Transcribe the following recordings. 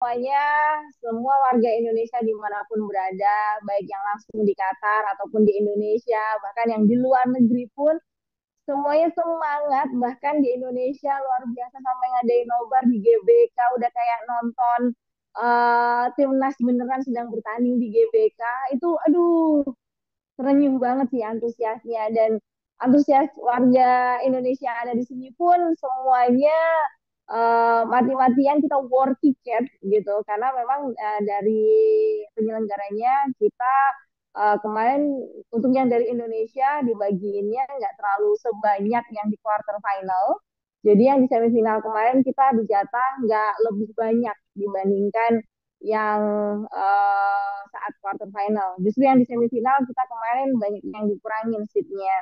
semuanya, semua warga Indonesia dimanapun berada, baik yang langsung di Qatar ataupun di Indonesia, bahkan yang di luar negeri pun, semuanya semangat. Bahkan di Indonesia luar biasa sampai ngadain nobar di GBK, udah kayak nonton timnas beneran sedang bertanding di GBK. Itu, aduh, terenyuh banget sih antusiasnya dan antusias warga Indonesia yang ada di sini pun semuanya mati-matian kita war tiket gitu karena memang dari penyelenggaranya kita kemarin untuk yang dari Indonesia dibagiinnya nggak terlalu sebanyak yang di quarter final. Jadi yang di semifinal kemarin kita dijatah nggak lebih banyak dibandingkan yang saat quarter final. Justru yang di semifinal kita kemarin banyak yang dikurangin seatnya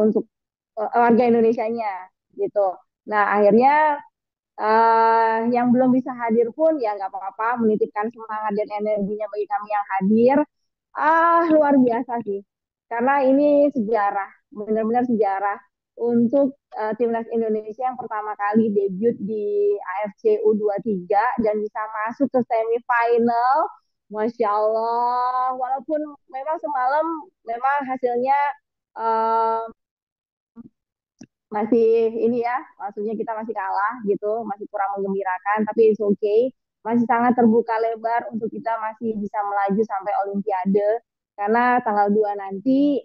untuk warga Indonesianya gitu. Nah akhirnya yang belum bisa hadir pun ya nggak apa-apa, menitipkan semangat dan energinya bagi kami yang hadir. Luar biasa sih, karena ini sejarah, benar-benar sejarah untuk timnas Indonesia yang pertama kali debut di AFC U23 dan bisa masuk ke semifinal. Masya Allah, walaupun memang semalam memang hasilnya uh, masih ini ya, maksudnya kita masih kalah gitu, masih kurang menggembirakan, tapi it's okay. Masih sangat terbuka lebar untuk kita masih bisa melaju sampai Olimpiade. Karena tanggal 2 nanti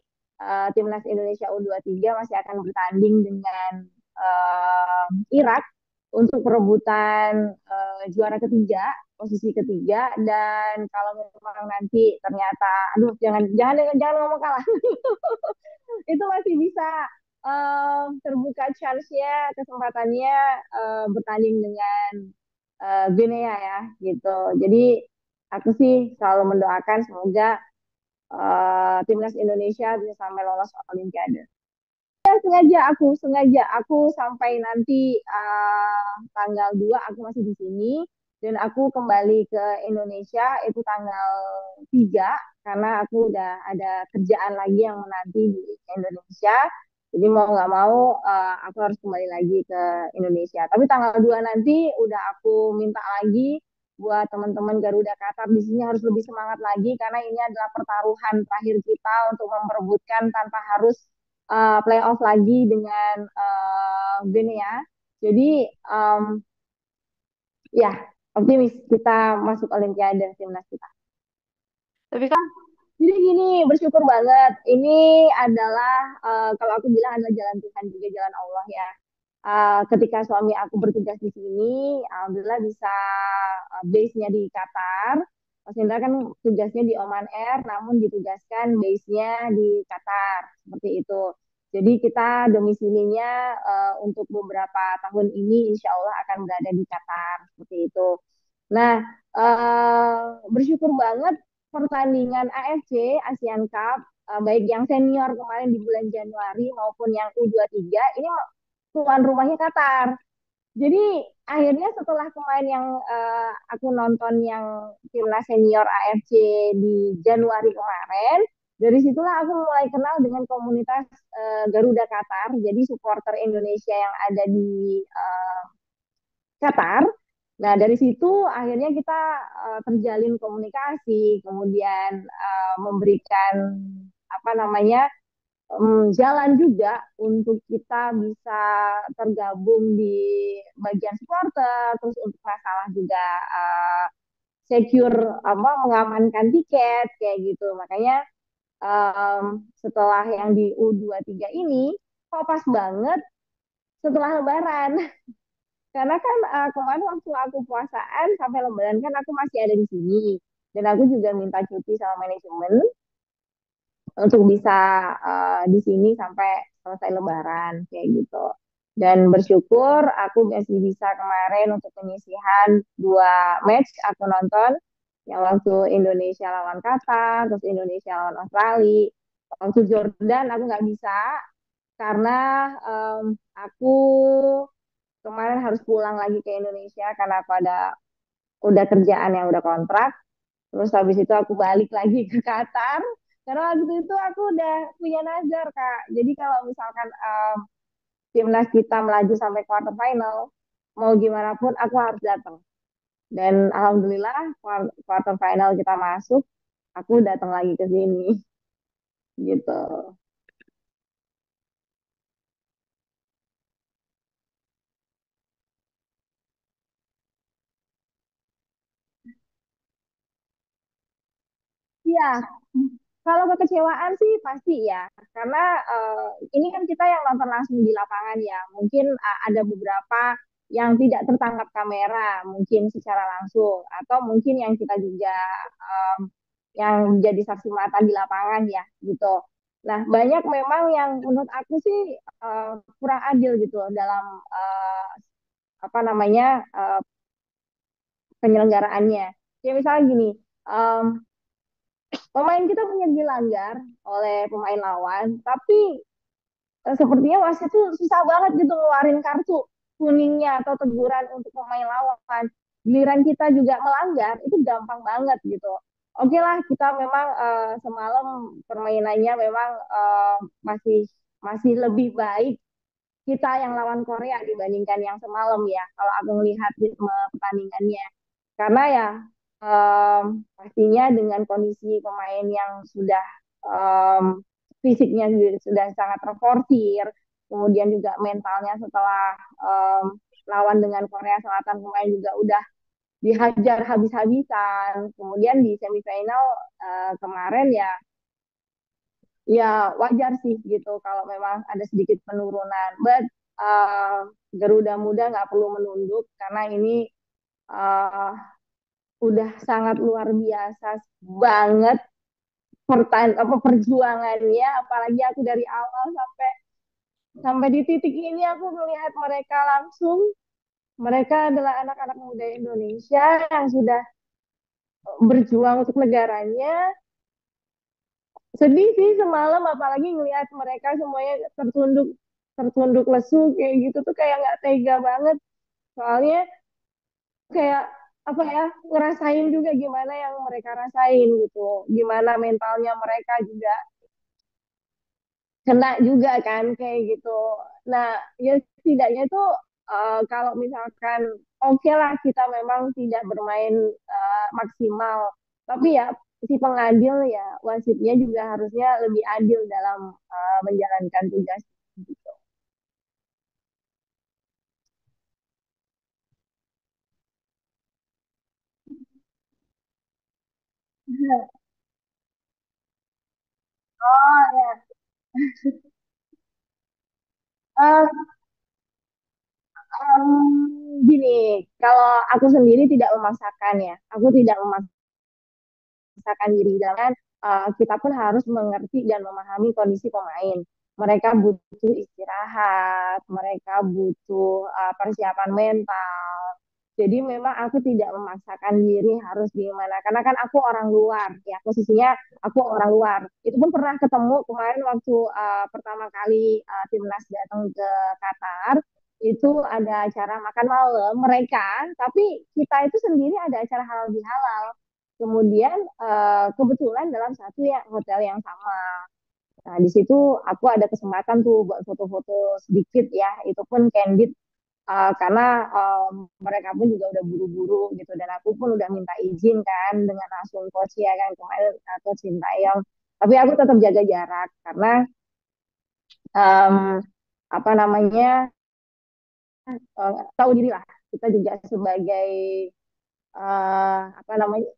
timnas Indonesia U23 masih akan bertanding dengan Irak untuk perebutan juara ketiga, posisi ketiga. Dan kalau memang nanti ternyata, aduh jangan jangan jangan ngomong kalah, itu masih bisa terbuka chance-nya, kesempatannya bertanding dengan Guinea ya gitu. Jadi aku sih selalu mendoakan semoga timnas Indonesia bisa sampai lolos Olimpiade. Ya, sengaja aku sampai nanti tanggal 2 aku masih di sini dan aku kembali ke Indonesia itu tanggal 3 karena aku udah ada kerjaan lagi yang menanti di Indonesia. Jadi mau nggak mau aku harus kembali lagi ke Indonesia. Tapi tanggal 2 nanti udah aku minta lagi buat teman-teman Garuda Qatar di sini harus lebih semangat lagi karena ini adalah pertaruhan terakhir kita untuk memperebutkan tanpa harus playoff lagi dengan Guinea. Jadi ya optimis kita masuk Olimpiade timnas kita. Tapi kan Jadi gini, bersyukur banget. Ini adalah kalau aku bilang adalah jalan Tuhan juga jalan Allah ya. Ketika suami aku bertugas di sini, alhamdulillah bisa base-nya di Qatar. Mas Indra kan tugasnya di Oman Air, namun ditugaskan base-nya di Qatar, seperti itu. Jadi kita domisilinya untuk beberapa tahun ini insya Allah akan berada di Qatar, seperti itu. Nah, bersyukur banget pertandingan AFC ASEAN Cup baik yang senior kemarin di bulan Januari maupun yang U23 ini tuan rumahnya Qatar. Jadi akhirnya setelah kemarin yang aku nonton yang timnas senior AFC di Januari kemarin, dari situlah aku mulai kenal dengan komunitas Garuda Qatar. Jadi supporter Indonesia yang ada di Qatar. Nah, dari situ akhirnya kita terjalin komunikasi, kemudian memberikan apa namanya jalan juga untuk kita bisa tergabung di bagian supporter, terus untuk masalah juga secure apa mengamankan tiket kayak gitu. Makanya setelah yang di U23 ini kok pas banget setelah Lebaran. Karena kan kemarin waktu aku puasaan sampai Lebaran kan aku masih ada di sini. Dan aku juga minta cuti sama manajemen untuk bisa di sini sampai selesai Lebaran kayak gitu. Dan bersyukur aku masih bisa kemarin untuk penyisihan dua match aku nonton yang waktu Indonesia lawan Qatar, terus Indonesia lawan Australia. Waktu Jordan aku nggak bisa karena aku kemarin harus pulang lagi ke Indonesia karena aku ada udah kerjaan yang udah kontrak. Terus habis itu aku balik lagi ke Qatar. Karena waktu itu aku udah punya nazar, Kak. Jadi kalau misalkan timnas kita melaju sampai quarter final, mau gimana pun aku harus datang. Dan alhamdulillah quarter final kita masuk, aku datang lagi ke sini gitu. Iya, kalau kekecewaan sih pasti ya, karena ini kan kita yang nonton langsung di lapangan ya. Mungkin ada beberapa yang tidak tertangkap kamera, mungkin secara langsung, atau mungkin yang kita juga em, yang jadi saksi mata di lapangan ya, gitu. Nah, banyak memang yang menurut aku sih kurang adil gitu loh dalam apa namanya penyelenggaraannya. Kayak misalnya gini, em, pemain kita punya dilanggar oleh pemain lawan, tapi sepertinya wasit tuh susah banget gitu ngeluarin kartu kuningnya atau teguran untuk pemain lawan. Giliran kita juga melanggar, itu gampang banget gitu. Oke lah, kita memang semalam permainannya memang masih masih lebih baik kita yang lawan Korea dibandingkan yang semalam ya. Kalau aku melihat ritme pertandingannya, karena ya pastinya dengan kondisi pemain yang sudah um, fisiknya sudah sangat terforsir, kemudian juga mentalnya setelah lawan dengan Korea Selatan kemarin juga udah dihajar habis-habisan. Kemudian di semifinal kemarin ya ya wajar sih gitu kalau memang ada sedikit penurunan. But Garuda Muda nggak perlu menunduk karena ini uh, udah sangat luar biasa banget apa perjuangannya, apalagi aku dari awal sampai sampai di titik ini aku melihat mereka langsung. Mereka adalah anak-anak muda Indonesia yang sudah berjuang untuk negaranya. Sedih sih semalam, apalagi ngelihat mereka semuanya tertunduk tertunduk lesu kayak gitu tuh kayak nggak tega banget. Soalnya kayak apa ya, ngerasain juga gimana yang mereka rasain gitu, gimana mentalnya mereka juga kena juga kan kayak gitu. Nah, ya setidaknya tuh kalau misalkan oke lah kita memang tidak bermain maksimal, tapi ya si pengadil ya wasitnya juga harusnya lebih adil dalam menjalankan tugas gitu. Oh ya. Eh, Gini, kalau aku sendiri tidak memaksakan ya, aku tidak memaksakan diri dan kita pun harus mengerti dan memahami kondisi pemain. Mereka butuh istirahat, mereka butuh persiapan mental. Jadi memang aku tidak memaksakan diri harus gimana, karena kan aku orang luar, ya posisinya aku orang luar. Itu pun pernah ketemu kemarin waktu pertama kali timnas datang ke Qatar, itu ada acara makan malam mereka, tapi kita itu sendiri ada acara halal bihalal. Kemudian kebetulan dalam satu ya hotel yang sama. Nah, di situ aku ada kesempatan tuh buat foto-foto sedikit ya. Itu pun candid karena mereka pun juga udah buru-buru gitu dan aku pun udah minta izin kan dengan langsung coach ya kan kemarin coach Sintayong. Tapi aku tetap jaga jarak karena um, apa namanya tahu diri lah kita juga sebagai apa namanya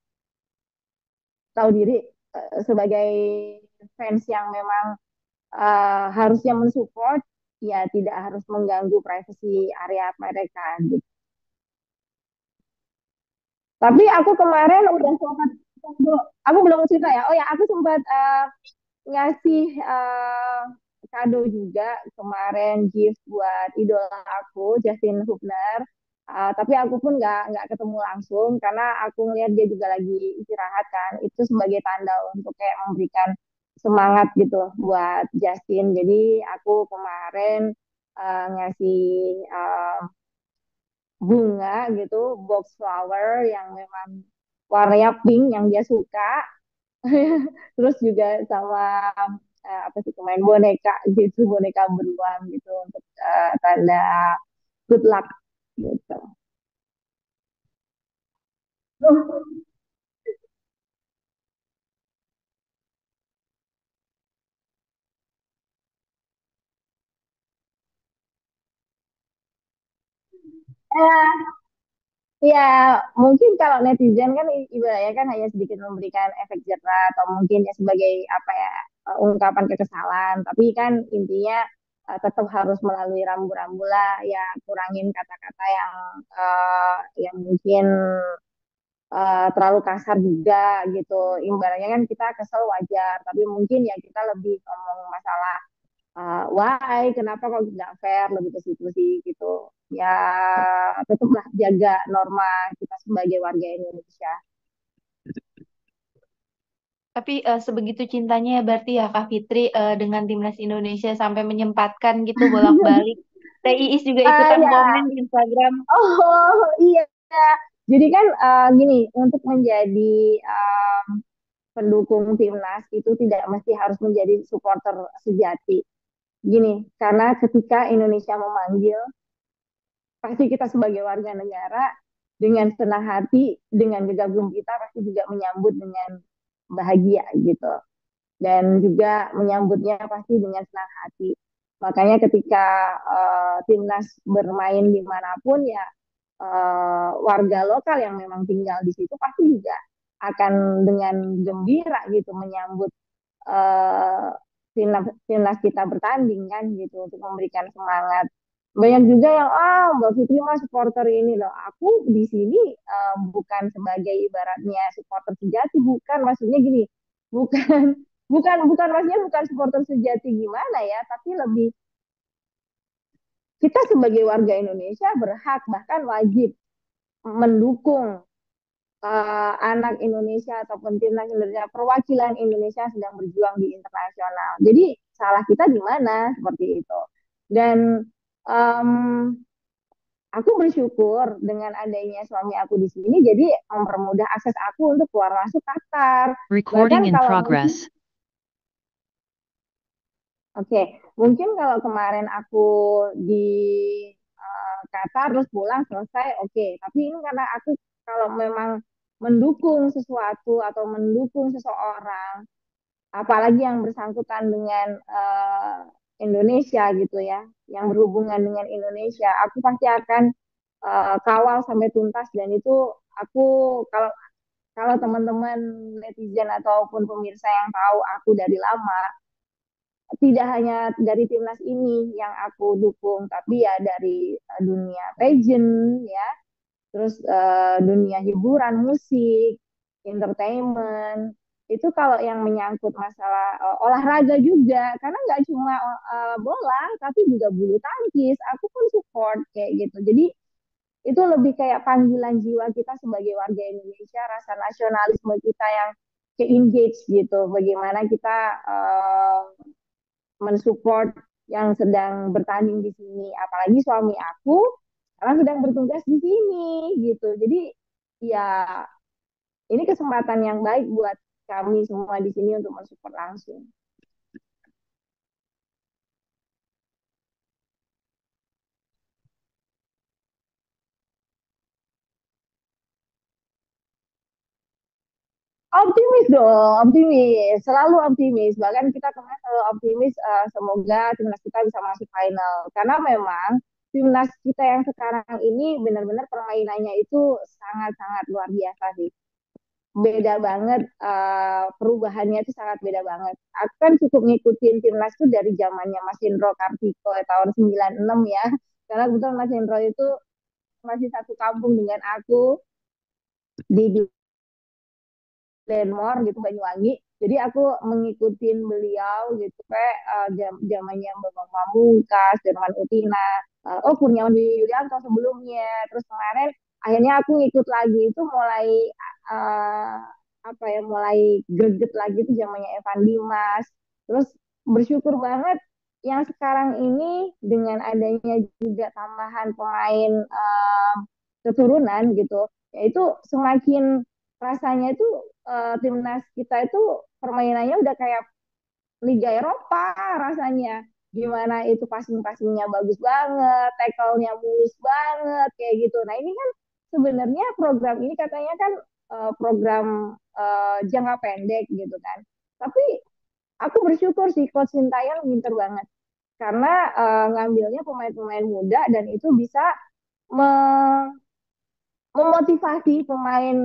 tahu diri sebagai fans yang memang harusnya mensupport ya tidak harus mengganggu privasi area mereka gitu. Tapi aku kemarin udah sempat aku belum cerita ya. Oh ya, aku sempat ngasih kado juga kemarin gift buat idola aku Justin Hubner. Tapi aku pun nggak ketemu langsung karena aku ngeliat dia juga lagi istirahat kan. Itu sebagai tanda untuk kayak memberikan semangat gitu loh buat Justin. Jadi aku kemarin ngasih uh, bunga gitu, box flower yang memang warnanya pink yang dia suka. Terus juga sama apa sih pemain boneka gitu, boneka beruang gitu untuk tanda good luck gitu. Ya, mungkin kalau netizen kan ibaratnya kan hanya sedikit memberikan efek jerah atau mungkin ya sebagai apa ya, ungkapan kekesalan. Tapi kan intinya tetap harus melalui rambu-rambu lah ya, kurangin kata-kata yang mungkin terlalu kasar juga gitu. Ibaratnya kan kita kesel wajar, tapi mungkin ya kita lebih ngomong masalah why, kenapa kok nggak fair, lebih ke situ sih gitu. Ya tetaplah jaga norma kita sebagai warga Indonesia. Tapi sebegitu cintanya ya berarti ya Kak Fitri dengan timnas Indonesia sampai menyempatkan gitu bolak-balik. Teh Iis juga ikutan Ya, komen di Instagram. oh iya. Jadi kan gini, untuk menjadi pendukung timnas itu tidak mesti harus menjadi supporter sejati. Gini, karena ketika Indonesia memanggil, pasti kita sebagai warga negara dengan senang hati, dengan gegap kita pasti juga menyambut dengan bahagia gitu. Dan juga menyambutnya pasti dengan senang hati. Makanya ketika timnas bermain dimanapun ya warga lokal yang memang tinggal di situ pasti juga akan dengan gembira gitu menyambut uh, timnas kita bertanding kan gitu untuk memberikan semangat. Banyak juga yang Mbak Fitri mah supporter ini loh. Aku di sini bukan sebagai ibaratnya supporter sejati, bukan maksudnya gini, bukan bukan maksudnya bukan supporter sejati gimana ya, tapi lebih kita sebagai warga Indonesia berhak bahkan wajib mendukung anak Indonesia ataupun timnas Indonesia, perwakilan Indonesia sedang berjuang di internasional. Jadi salah kita di mana seperti itu. Dan um, aku bersyukur dengan adanya suami aku di sini, jadi mempermudah akses aku untuk keluar masuk Qatar. Bahkan Recording in kalau mungkin, progress. oke, mungkin kalau kemarin aku di Qatar terus pulang selesai, oke. Tapi ini karena aku kalau memang mendukung sesuatu atau mendukung seseorang, apalagi yang bersangkutan dengan Indonesia gitu ya, yang berhubungan dengan Indonesia, aku pasti akan kawal sampai tuntas. Dan itu aku, kalau kalau teman-teman netizen ataupun pemirsa yang tahu aku dari lama, tidak hanya dari timnas ini yang aku dukung, tapi ya dari dunia pageant ya, terus dunia hiburan, musik, entertainment. Itu kalau yang menyangkut masalah olahraga juga, karena nggak cuma bola, tapi juga bulu tangkis, aku pun support kayak gitu. Jadi itu lebih kayak panggilan jiwa kita sebagai warga Indonesia, rasa nasionalisme kita yang ke engage gitu. Bagaimana kita mensupport yang sedang bertanding di sini. Apalagi suami aku sekarang sedang bertugas di sini gitu. Jadi ya ini kesempatan yang baik buat kami semua di sini untuk mensupport langsung. Optimis dong, optimis, selalu optimis. Bahkan kita kemarin selalu optimis, semoga timnas kita bisa masuk final. Karena memang timnas kita yang sekarang ini benar-benar permainannya itu sangat-sangat luar biasa sih. Beda banget, perubahannya itu sangat beda banget. Aku kan cukup ngikutin timnas itu dari zamannya Mas Indro Kartiko tahun 96 ya. Karena kebetulan Mas Indro itu masih satu kampung dengan aku di Denmor gitu, Banyuwangi. Jadi aku mengikutin beliau gitu kayak zamannya Bambang Pamungkas, Derman Utina, Kurniawan Yulianto sebelumnya. Terus kemarin akhirnya aku ngikut lagi itu mulai uh, apa ya, mulai greget lagi itu zamannya Evan Dimas. Terus bersyukur banget yang sekarang ini dengan adanya juga tambahan pemain keturunan gitu, yaitu semakin rasanya itu timnas kita itu permainannya udah kayak Liga Eropa rasanya. Gimana itu passing-passingnya bagus banget, tackle-nya mulus banget kayak gitu. Nah ini kan sebenarnya program ini katanya kan program jangka pendek gitu kan. Tapi aku bersyukur sih Coach Sintayong pinter banget karena ngambilnya pemain-pemain muda dan itu bisa me- memotivasi pemain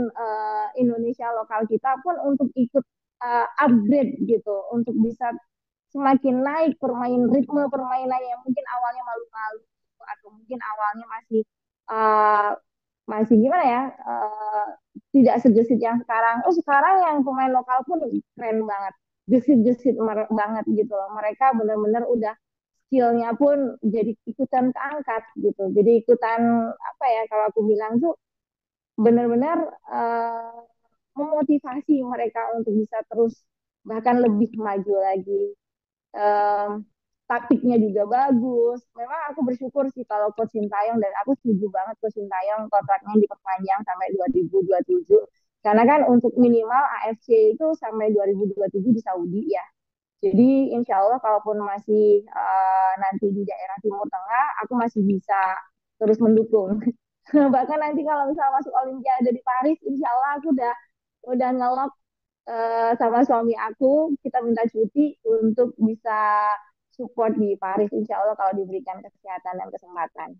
Indonesia lokal kita pun untuk ikut upgrade gitu, untuk bisa semakin naik ritme permainan yang mungkin awalnya malu-malu atau mungkin awalnya masih uh, masih gimana ya, tidak segesit yang sekarang. Oh sekarang yang pemain lokal pun keren banget, gesit-gesit banget gitu loh. Mereka benar-benar udah skillnya pun jadi ikutan keangkat gitu. Jadi ikutan apa ya kalau aku bilang tuh benar-benar memotivasi mereka untuk bisa terus bahkan lebih maju lagi. um, Taktiknya juga bagus. Memang aku bersyukur sih kalau Coach Sintayong, dan aku setuju banget Coach Sintayong kontraknya diperpanjang sampai 2027. Karena kan untuk minimal AFC itu sampai 2027 di Saudi ya. Jadi insya Allah kalaupun masih nanti di daerah Timur Tengah, aku masih bisa terus mendukung. Bahkan nanti kalau misalnya masuk Olimpiade di Paris, insya Allah aku udah ngelok sama suami aku, kita minta cuti untuk bisa support di Paris, insya Allah kalau diberikan kesehatan dan kesempatan.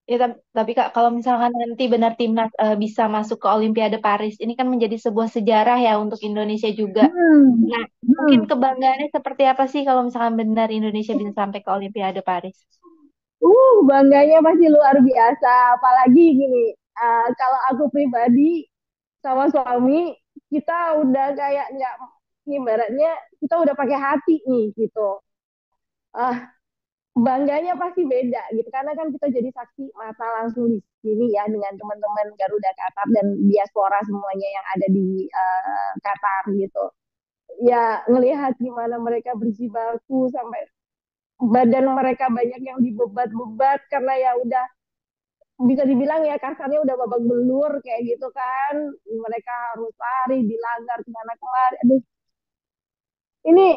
Ya, tapi Kak, kalau misalkan nanti benar timnas bisa masuk ke Olimpiade Paris, ini kan menjadi sebuah sejarah ya untuk Indonesia juga. Hmm, Nah, mungkin hmm. kebanggaannya seperti apa sih kalau misalkan benar Indonesia bisa sampai ke Olimpiade Paris? Bangganya pasti luar biasa. Apalagi gini, kalau aku pribadi sama suami, kita udah kayak nggak, ibaratnya kita udah pakai hati nih gitu. Ah, bangganya pasti beda gitu karena kan kita jadi saksi mata langsung di sini ya dengan teman-teman Garuda Qatar dan diaspora semuanya yang ada di Qatar gitu. Ya ngelihat gimana mereka berjibaku sampai badan mereka banyak yang dibebat-bebat karena ya udah bisa dibilang ya kasarnya udah babak belur kayak gitu kan. Mereka harus lari dilanggar kemana kemari. Aduh, ini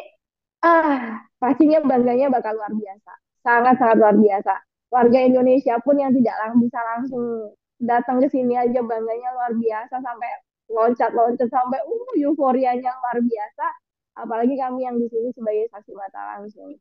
pastinya bangganya bakal luar biasa, sangat sangat luar biasa. Warga Indonesia pun yang tidak bisa langsung datang ke sini aja bangganya luar biasa sampai loncat-loncat sampai euforianya luar biasa. Apalagi kami yang di sini sebagai saksi mata langsung.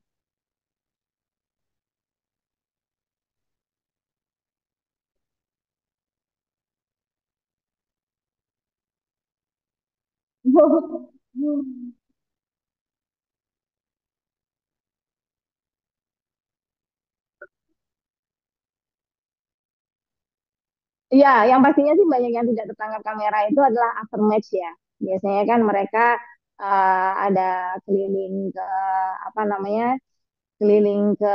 Iya, yang pastinya sih banyak yang tidak tertangkap kamera itu adalah after match ya. Biasanya kan mereka ada keliling ke apa namanya, keliling ke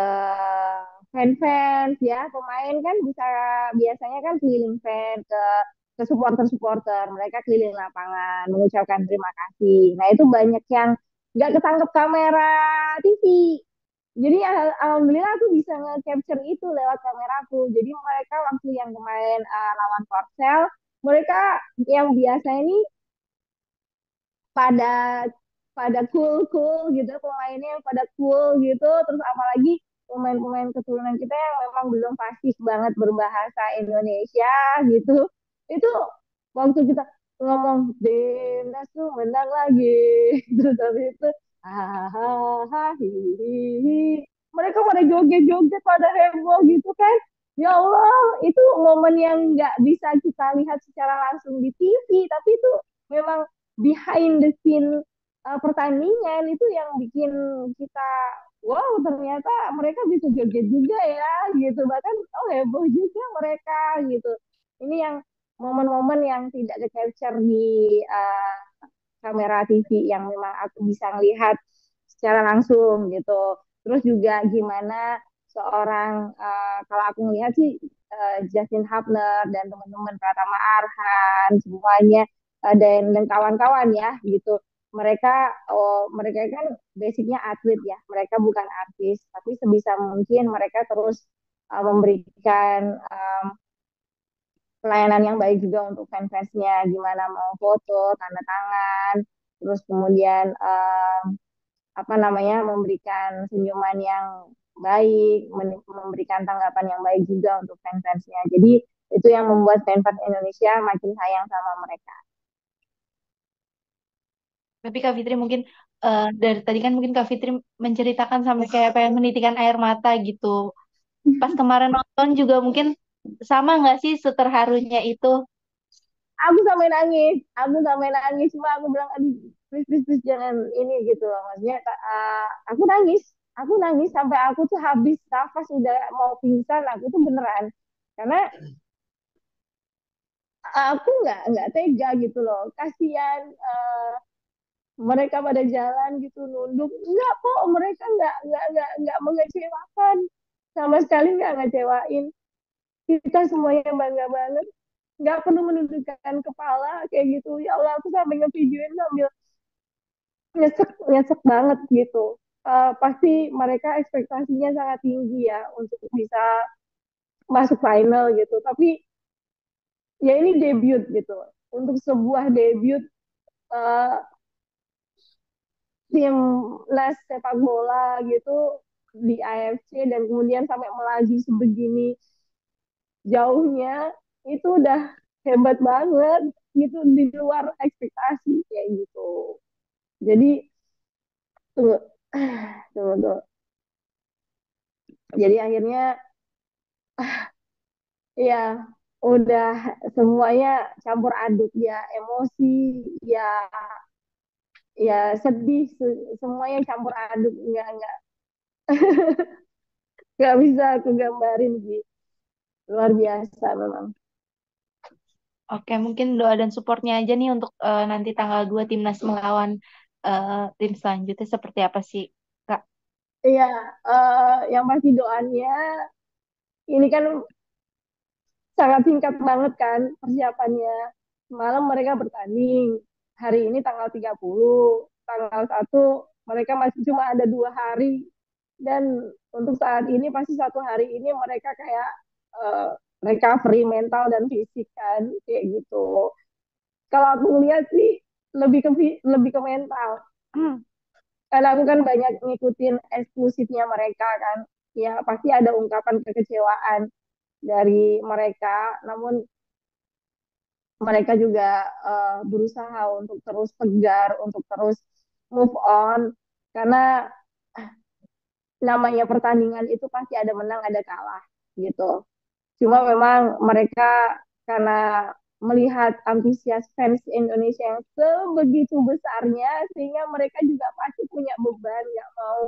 fans-fans ya, pemain kan bisa biasanya kan keliling fan ke supporter-supporter, mereka keliling lapangan mengucapkan terima kasih. Nah itu banyak yang nggak ketangkep kamera TV. Jadi alhamdulillah aku bisa nge-capture itu lewat kameraku. Jadi mereka waktu yang kemarin lawan Korsel, mereka yang biasa ini pada pada cool gitu, pemainnya yang pada cool gitu, terus apalagi pemain-pemain keturunan kita yang memang belum fasih banget berbahasa Indonesia gitu, itu waktu kita ngomong Timnas tuh menang lagi terus habis itu hahaha hihihi, mereka pada joget-joget pada heboh gitu kan. Ya Allah, itu momen yang nggak bisa kita lihat secara langsung di TV, tapi itu memang behind the scene pertandingan itu yang bikin kita wow ternyata mereka bisa joget juga ya gitu, bahkan oh heboh juga mereka gitu. Ini yang momen-momen yang tidak ke capture di kamera TV yang memang aku bisa lihat secara langsung gitu. Terus juga gimana seorang kalau aku melihat sih Justin Hubner dan teman-teman Pratama Arhan semuanya dan kawan-kawan ya gitu. Mereka kan basicnya atlet ya, mereka bukan artis, tapi sebisa mungkin mereka terus memberikan pelayanan yang baik juga untuk fans-fansnya, gimana mau foto, tanda tangan, terus kemudian apa namanya memberikan senyuman yang baik, memberikan tanggapan yang baik juga untuk fans-fansnya. Jadi itu yang membuat fans Indonesia makin sayang sama mereka. Tapi Kak Fitri mungkin dari tadi kan mungkin Kak Fitri menceritakan sampai kayak pengen menitikan air mata gitu. Pas kemarin nonton juga mungkin sama nggak sih seterharunya itu? aku sampai nangis, cuma aku bilang aduh, please please please jangan ini gitu loh, maksudnya aku nangis sampai aku tuh habis nafas udah mau pingsan, aku tuh beneran, karena aku nggak tega gitu loh, kasihan mereka pada jalan gitu nunduk, enggak kok, mereka nggak mengecewakan, sama sekali nggak ngecewain, kita semuanya bangga banget, nggak perlu menundukkan kepala kayak gitu, ya Allah, aku sampai ngevideoin sambil nyesek nyesek banget gitu. Pasti mereka ekspektasinya sangat tinggi ya untuk bisa masuk final gitu, tapi ya ini debut gitu, untuk sebuah debut uh, timnas sepak bola gitu di AFC, dan kemudian sampai melaju sebegini jauhnya, itu udah hebat banget gitu, di luar ekspektasi kayak gitu. Jadi tunggu tunggu tuh, jadi akhirnya ya udah semuanya campur aduk ya, emosi ya, ya sedih, semuanya campur aduk, nggak bisa aku gambarin sih, luar biasa memang. Oke, mungkin doa dan supportnya aja nih untuk nanti tanggal 2 timnas melawan tim selanjutnya seperti apa sih, Kak? Iya, yang pasti doanya, ini kan sangat singkat banget kan persiapannya. Malam mereka bertanding, hari ini tanggal 30, tanggal 1 mereka masih cuma ada 2 hari, dan untuk saat ini pasti 1 hari ini mereka kayak uh, recovery mental dan fisik kan kayak gitu. Kalau aku lihat sih lebih ke mental. Karena aku kan banyak ngikutin eksklusifnya mereka kan. Ya pasti ada ungkapan kekecewaan dari mereka, namun mereka juga berusaha untuk terus tegar, untuk terus move on, karena namanya pertandingan itu pasti ada menang ada kalah gitu. Cuma memang mereka karena melihat antusias fans Indonesia yang sebegitu besarnya, sehingga mereka juga pasti punya beban, nggak mau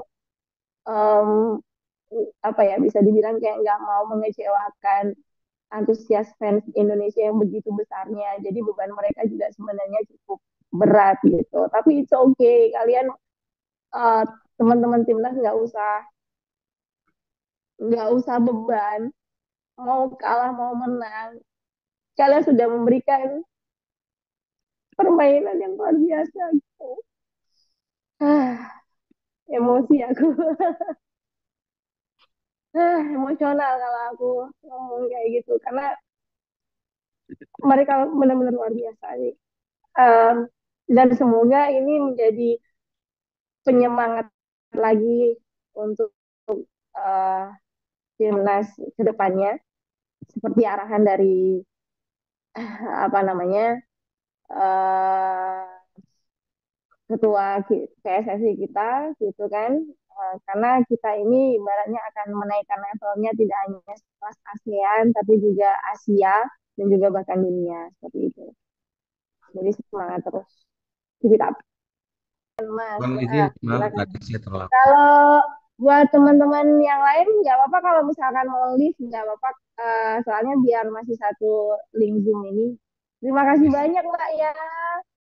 um, apa ya, bisa dibilang kayak nggak mau mengecewakan antusias fans Indonesia yang begitu besarnya. Jadi beban mereka juga sebenarnya cukup berat gitu. Tapi it's okay, kalian uh, teman-teman timnas nggak usah beban, mau kalah mau menang, kalian sudah memberikan permainan yang luar biasa gitu. Emosi aku. Emosional kalau aku ngomong kayak gitu, karena mereka benar-benar luar biasa nih. Um, dan semoga ini menjadi penyemangat lagi untuk uh, timnas ke depannya, seperti arahan dari apa namanya, uh, ketua PSSI kita gitu kan. Karena kita ini ibaratnya akan menaikkan levelnya tidak hanya kelas ASEAN tapi juga Asia dan juga bahkan dunia seperti itu. Jadi semangat terus, keep it up Mas. Bang izin, Ya, maaf silakan. tadi saya terlambat. Kalau buat teman-teman yang lain nggak apa-apa, kalau misalkan mau live nggak apa-apa, soalnya biar masih satu link Zoom ini. Terima kasih banyak Mbak ya.